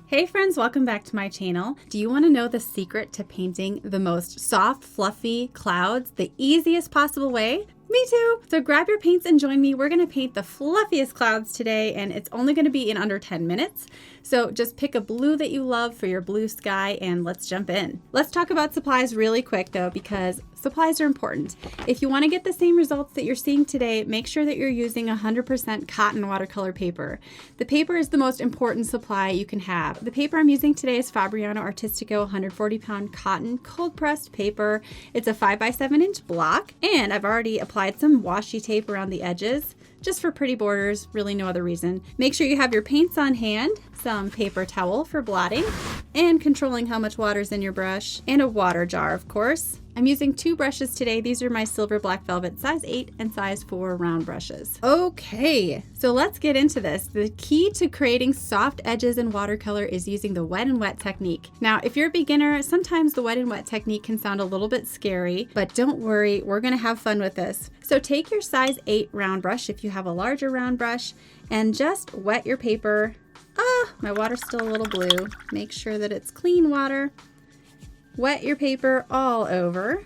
Hey friends, welcome back to my channel. Do you want to know the secret to painting the most soft, fluffy clouds the easiest possible way? Me too! So grab your paints and join me. We're going to paint the fluffiest clouds today, and it's only going to be in under 10 minutes. So just pick a blue that you love for your blue sky and let's jump in. Let's talk about supplies really quick though, because supplies are important. If you want to get the same results that you're seeing today, make sure that you're using 100% cotton watercolor paper. The paper is the most important supply you can have. The paper I'm using today is Fabriano Artistico 140 pound cotton cold pressed paper. It's a 5x7 inch block, and I've already applied some washi tape around the edges just for pretty borders, really no other reason. Make sure you have your paints on hand, some paper towel for blotting and controlling how much water's in your brush, and a water jar, of course. I'm using two brushes today. These are my silver black velvet size 8 and size 4 round brushes. Okay, so let's get into this. The key to creating soft edges in watercolor is using the wet and wet technique. Now, if you're a beginner, sometimes the wet and wet technique can sound a little bit scary, but don't worry, we're gonna have fun with this. So take your size 8 round brush if you have a larger round brush and just wet your paper. My water's still a little blue. Make sure that it's clean water. Wet your paper all over.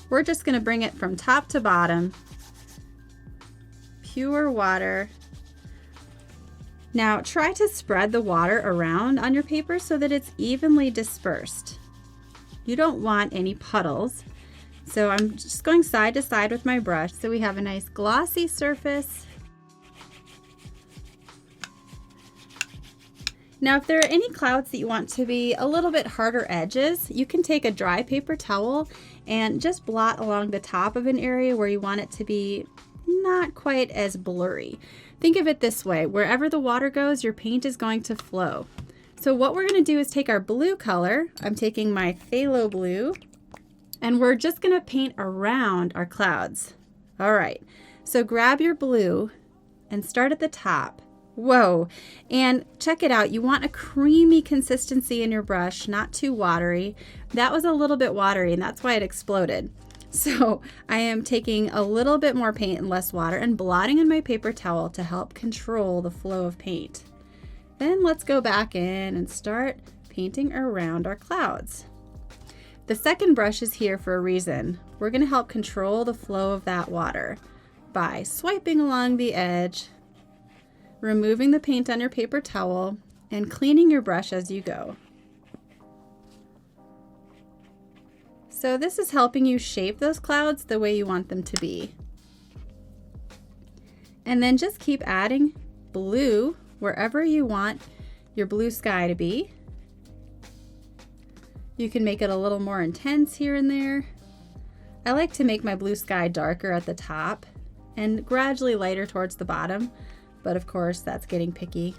We're just going to bring it from top to bottom. Pure water. Now try to spread the water around on your paper so that it's evenly dispersed. You don't want any puddles. So I'm just going side to side with my brush so we have a nice glossy surface. Now, if there are any clouds that you want to be a little bit harder edges, you can take a dry paper towel and just blot along the top of an area where you want it to be not quite as blurry. Think of it this way, wherever the water goes, your paint is going to flow. So what we're going to do is take our blue color, I'm taking my phthalo blue, and we're just going to paint around our clouds. All right, so grab your blue and start at the top. Whoa, and check it out. You want a creamy consistency in your brush, not too watery. That was a little bit watery and that's why it exploded. So I am taking a little bit more paint and less water and blotting in my paper towel to help control the flow of paint. Then let's go back in and start painting around our clouds. The second brush is here for a reason. We're going to help control the flow of that water by swiping along the edge, removing the paint on your paper towel, and cleaning your brush as you go. So this is helping you shape those clouds the way you want them to be. And then just keep adding blue wherever you want your blue sky to be. You can make it a little more intense here and there. I like to make my blue sky darker at the top and gradually lighter towards the bottom. But of course, that's getting picky.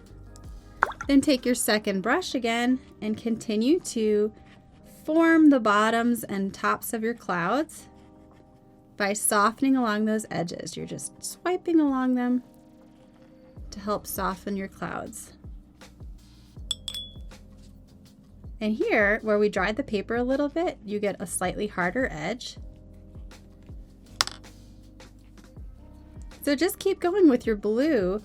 Then take your second brush again and continue to form the bottoms and tops of your clouds by softening along those edges. You're just swiping along them to help soften your clouds. And here, where we dried the paper a little bit, you get a slightly harder edge. So just keep going with your blue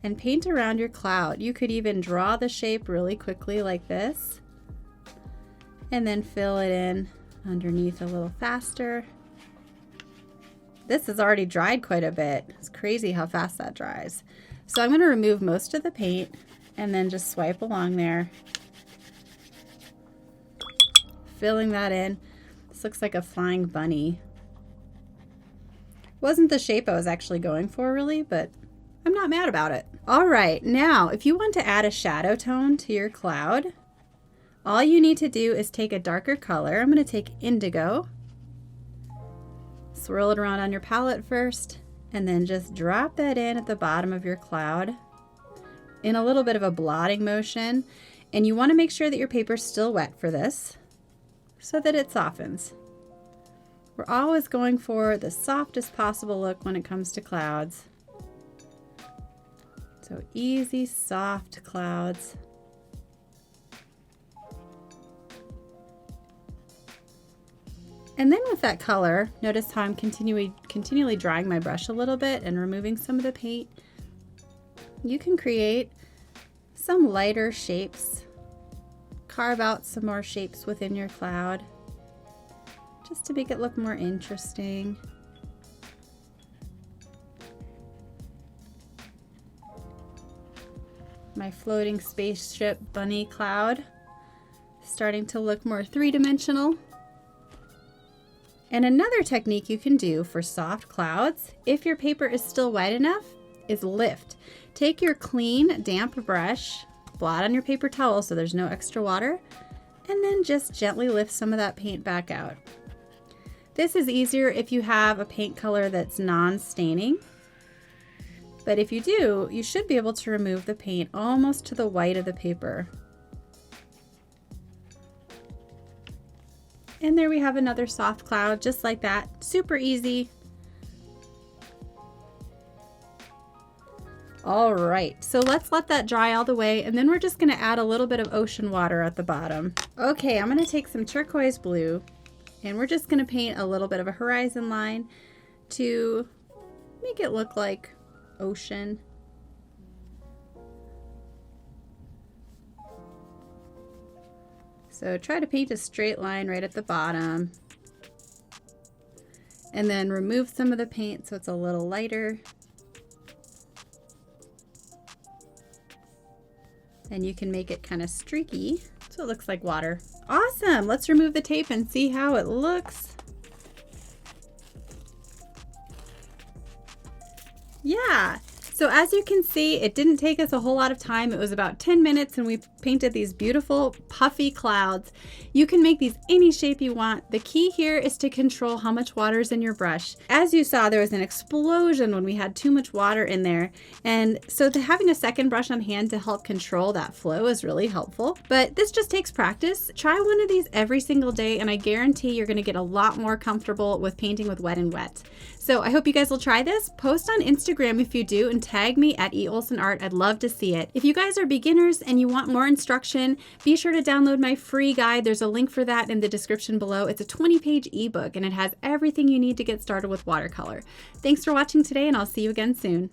and paint around your cloud. You could even draw the shape really quickly like this and then fill it in underneath a little faster. This has already dried quite a bit. It's crazy how fast that dries. So I'm going to remove most of the paint and then just swipe along there, filling that in. This looks like a flying bunny. Wasn't the shape I was actually going for really, but I'm not mad about it. All right, now if you want to add a shadow tone to your cloud, all you need to do is take a darker color. I'm going to take indigo, swirl it around on your palette first, and then just drop that in at the bottom of your cloud in a little bit of a blotting motion. And you want to make sure that your paper's still wet for this so that it softens. We're always going for the softest possible look when it comes to clouds. So easy, soft clouds. And then with that color, notice how I'm continually drying my brush a little bit and removing some of the paint. You can create some lighter shapes. Carve out some more shapes within your cloud just to make it look more interesting. My floating spaceship bunny cloud starting to look more three-dimensional. And another technique you can do for soft clouds, if your paper is still wet enough, is lift. Take your clean, damp brush, blot on your paper towel so there's no extra water, and then just gently lift some of that paint back out. This is easier if you have a paint color that's non-staining. But if you do, you should be able to remove the paint almost to the white of the paper. And there we have another soft cloud, just like that. Super easy. All right, so let's let that dry all the way, and then we're just gonna add a little bit of ocean water at the bottom. Okay, I'm gonna take some turquoise blue, and we're just gonna paint a little bit of a horizon line to make it look like ocean. So try to paint a straight line right at the bottom, and then remove some of the paint so it's a little lighter. And you can make it kind of streaky so it looks like water. Awesome! Let's remove the tape and see how it looks. Yeah, so as you can see, it didn't take us a whole lot of time. It was about 10 minutes and we painted these beautiful puffy clouds. You can make these any shape you want. The key here is to control how much water is in your brush. As you saw, there was an explosion when we had too much water in there. And so having a second brush on hand to help control that flow is really helpful. But this just takes practice. Try one of these every single day and I guarantee you're gonna get a lot more comfortable with painting with wet and wet. So I hope you guys will try this. Post on Instagram if you do and tag me at @eOlsonArt. I'd love to see it. If you guys are beginners and you want more instruction, be sure to download my free guide. There's a link for that in the description below. It's a 20-page ebook and it has everything you need to get started with watercolor. Thanks for watching today and I'll see you again soon.